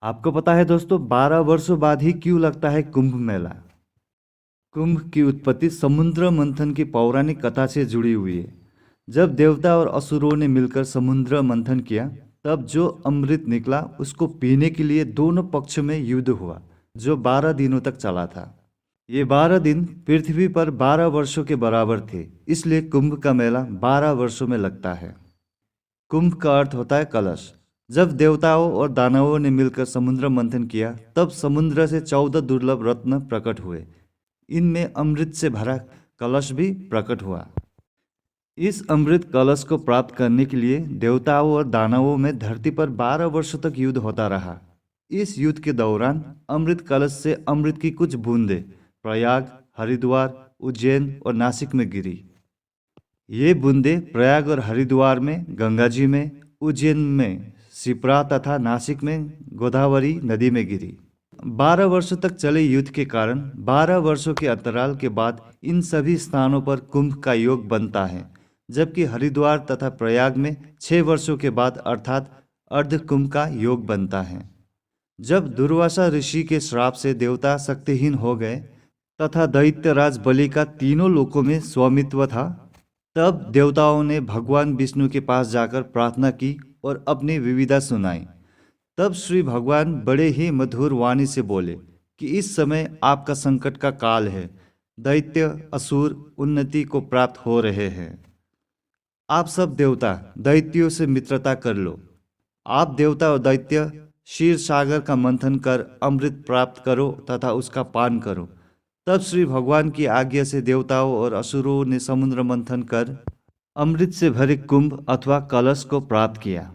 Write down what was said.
आपको पता है दोस्तों, 12 वर्षों बाद ही क्यों लगता है कुंभ मेला। कुंभ की उत्पत्ति समुद्र मंथन की पौराणिक कथा से जुड़ी हुई है। जब देवता और असुरों ने मिलकर समुद्र मंथन किया, तब जो अमृत निकला उसको पीने के लिए दोनों पक्ष में युद्ध हुआ, जो 12 दिनों तक चला था। ये 12 दिन पृथ्वी पर 12 वर्षों के बराबर थे, इसलिए कुंभ का मेला 12 वर्षों में लगता है। कुंभ का अर्थ होता है कलश। जब देवताओं और दानवों ने मिलकर समुद्र मंथन किया, तब समुद्र से 14 दुर्लभ रत्न प्रकट हुए। इनमें अमृत से भरा कलश भी प्रकट हुआ। इस अमृत कलश को प्राप्त करने के लिए देवताओं और दानवों में धरती पर 12 वर्षों तक युद्ध होता रहा। इस युद्ध के दौरान अमृत कलश से अमृत की कुछ बूंदें प्रयाग, हरिद्वार, उज्जैन और नासिक में गिरी। ये बूंदें प्रयाग और हरिद्वार में गंगा जी में, उज्जैन में शिप्रा तथा नासिक में गोदावरी नदी में गिरी। 12 वर्षों तक चले युद्ध के कारण 12 वर्षों के अंतराल के बाद इन सभी स्थानों पर कुंभ का योग बनता है, जबकि हरिद्वार तथा प्रयाग में 6 वर्षों के बाद अर्थात अर्ध कुंभ का योग बनता है। जब दुर्वासा ऋषि के श्राप से देवता शक्तिहीन हो गए तथा दैत्यराज बलि का तीनों लोकों में स्वामित्व था, तब देवताओं ने भगवान विष्णु के पास जाकर प्रार्थना की और अपनी विविधा सुनाई। तब श्री भगवान बड़े ही मधुर वाणी से बोले कि इस समय आपका संकट का काल है। दैत्य असुर उन्नति को प्राप्त हो रहे हैं। आप सब देवता दैत्यों से मित्रता कर लो। आप देवता और दैत्य क्षीर सागर का मंथन कर अमृत प्राप्त करो तथा उसका पान करो। तब श्री भगवान की आज्ञा से देवताओं और असुरों ने समुद्र मंथन कर अमृत से भरे कुंभ अथवा कलश को प्राप्त किया।